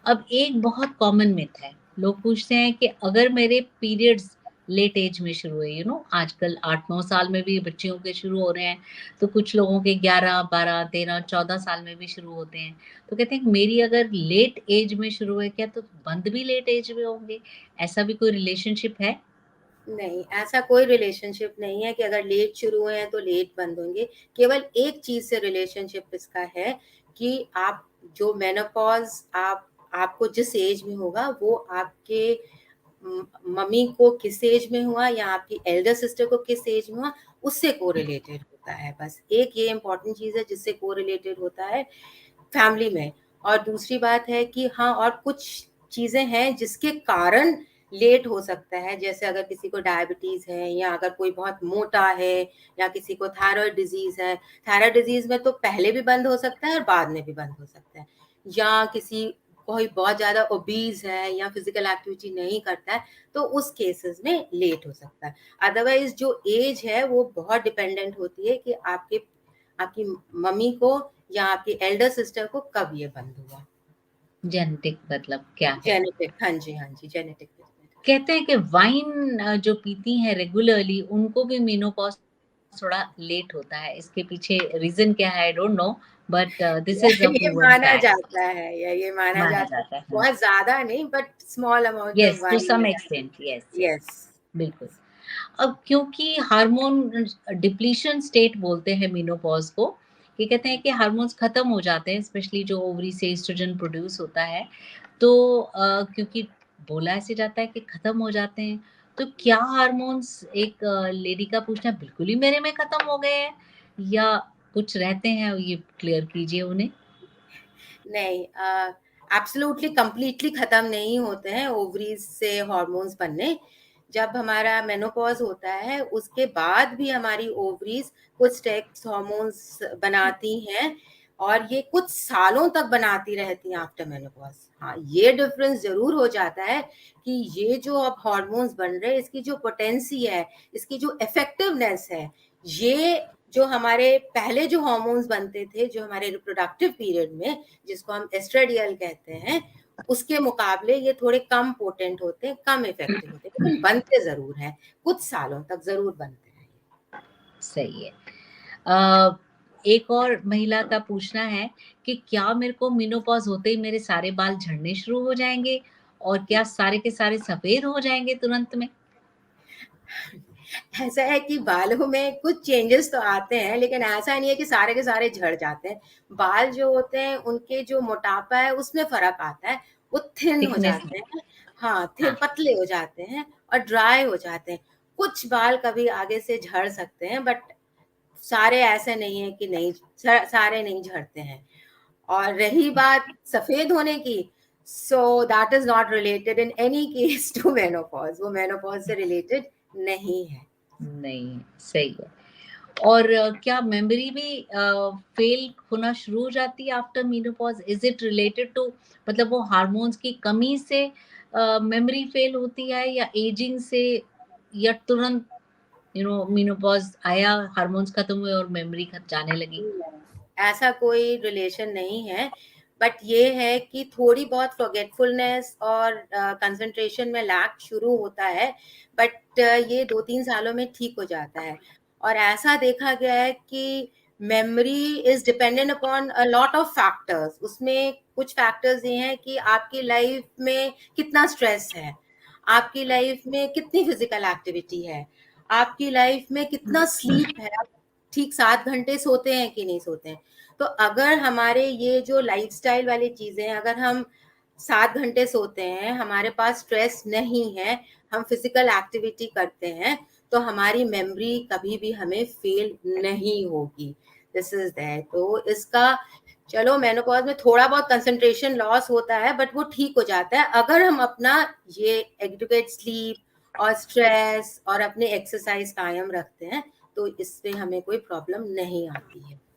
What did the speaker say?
अब एक बहुत कॉमन मिथ है, लोग पूछते हैं कि अगर मेरे पीरियड्स लेट एज में शुरू हुए, आजकल 8-9 साल में भी बच्चियों के शुरू हो रहे हैं, तो कुछ लोगों के 11, 12, 13, 14 साल में भी शुरू होते हैं। तो कहते हैं कि मेरी अगर लेट एज में शुरू हुए क्या, तो बंद भी लेट एज में होंगे? ऐसा भी कोई रिलेशनशिप है? नहीं, ऐसा कोई रिलेशनशिप नहीं है कि अगर लेट शुरू हुए हैं तो लेट बंद होंगे। केवल एक चीज़ से रिलेशनशिप इसका है कि आप जो मेनोपॉज़ आपको जिस एज में होगा वो आपके मम्मी को किस एज में हुआ या आपकी एल्डर सिस्टर को किस एज में हुआ, उससे कोरिलेटेड होता है। बस एक ये इम्पोर्टेंट चीज़ है जिससे कोरिलेटेड होता है फैमिली में। और दूसरी बात है कि हाँ, और कुछ चीज़ें हैं जिसके कारण लेट हो सकता है, जैसे अगर किसी को डायबिटीज़ है या अगर कोई बहुत मोटा है या किसी को थायरॉइड डिज़ीज़ है। थायरॉइड डिज़ीज़ में तो पहले भी बंद हो सकता है और बाद में भी बंद हो सकता है। या किसी कोई बहुत ज़्यादा ओबीज़ है या फिज़िकल एक्टिविटी नहीं करता है, तो उस केसेज़ में लेट हो सकता है। अदरवाइज़ जो एज है वो बहुत डिपेंडेंट होती है कि आपकी मम्मी को या आपकी एल्डर सिस्टर को कब ये बंद हुआ। जेनेटिक मतलब क्या है? जेनेटिक, हाँ जी, हाँ जी, जेनेटिक। कहते हैं कि वाइन जो पीती हैं रेगुलरली उनको भी मेनोपॉज़ थोड़ा लेट होता है। इसके पीछे रीज़न क्या है I don't know, but this is a ये प्रूवन माना फैक्ट। जाता है या ये माना माना जाता है, जाता है, हाँ। बहुत ज़्यादा नहीं but small amount of yes, to wine some में। Extent, yes, yes, yes. बिल्कुल। अब क्योंकि हार्मोन डिप्लीशन स्टेट बोलते हैं मेनोपॉज़ को, ये कहते हैं कि हार्मोन्स खत्म हो जाते हैं, स्पेशली जो ओवरी से एस्ट्रोजन प्रोड्यूस होता है। तो क्योंकि बोला ऐसे जाता है कि खत्म हो जाते हैं, तो क्या हार्मोन्स एक लेडी का पूछना बिल्कुल ही मेरे में खत्म हो गए हैं या कुछ रहते हैं, ये क्लियर कीजिए उन्हें? नहीं, एब्सोल्युटली कंप्लीटली खत्म नहीं होते हैं ओवरीज से हार्मोन्स बनने। जब हमारा मेनोपॉज होता है उसके बाद भी हमारी ओवरीज कुछ सेक्स हार्मोन्स बनाती हैं और ये कुछ सालों तक बनाती रहती हैं आफ्टर मेनोपॉज। हाँ, ये डिफरेंस जरूर हो जाता है कि ये जो अब हार्मोन्स बन रहे हैं इसकी जो पोटेंसी है, इसकी जो इफेक्टिवनेस है, ये जो हमारे पहले जो हार्मोन्स बनते थे जो हमारे रिप्रोडक्टिव पीरियड में, जिसको हम एस्ट्रेडियल कहते हैं, उसके मुकाबले ये थोड़े कम पोटेंट होते हैं, कम इफेक्टिव होते हैं, लेकिन बनते ज़रूर हैं, कुछ सालों तक ज़रूर बनते हैं। सही है। अ, एक और महिला का पूछना है कि क्या मेरे को मेनोपॉज़ होते ही मेरे सारे बाल झड़ने शुरू हो जाएँगे और क्या सारे के सारे सफ़ेद हो जाएँगे तुरंत में? ऐसा है कि बालों में कुछ चेंजेस तो आते हैं, लेकिन ऐसा नहीं है कि सारे के सारे झड़ जाते हैं। बाल जो होते हैं, उनके जो मोटापा है, उसमें फ़र्क आता है, वो थिन हो थिकनेस में? जाते हैं। हाँ, थिन हाँ, पतले हो जाते हैं और ड्राई हो जाते हैं। कुछ बाल कभी आगे से झड़ सकते हैं, बट सारे ऐसे नहीं है कि नहीं, सारे नहीं झड़ते हैं। और रही बात सफ़ेद होने की, so that is not related in any case to menopause, वो मेनोपॉज़ से रिलेटेड नहीं है। नहीं, सही है। और क्या मेमोरी भी फ़ेल होना शुरू हो जाती है after menopause? Is it related to, मतलब वो हार्मोन्स की कमी से मेमोरी फ़ेल होती है या एजिंग से, या तुरंत मेनोपॉज़ आया, हार्मोन्स खत्म हुए और मेमोरी जाने लगी? ऐसा कोई रिलेशन नहीं है, बट ये है कि थोड़ी बहुत फॉरगेटफुलनेस और कंसंट्रेशन में लैक शुरू होता है, बट ये 2-3 सालों में ठीक हो जाता है। और ऐसा देखा गया है कि memory is dependent upon a lot of factors. उसमें कुछ फैक्टर्स ये हैं कि आपकी लाइफ में कितना स्ट्रेस है, आपकी लाइफ में कितनी फिज़िकल एक्टिविटी है, आपकी लाइफ में कितना स्लीप है, आप ठीक 7 घंटे सोते हैं कि नहीं सोते हैं। तो अगर हमारे ये जो लाइफ़स्टाइल वाली चीज़ें हैं, अगर हम 7 घंटे सोते हैं, हमारे पास स्ट्रेस नहीं है, हम फिज़िकल एक्टिविटी करते हैं, तो हमारी मेमोरी कभी भी हमें फ़ेल नहीं होगी। This is that. तो इसका चलो मेनोपॉज़ में थोड़ा बहुत कंसंट्रेशन लॉस होता है, बट वो ठीक हो जाता है अगर हम अपना ये एडुकेट स्लीप और स्ट्रेस और अपने एक्सरसाइज़ कायम रखते हैं, तो इससे हमें कोई प्रॉब्लम नहीं आती है।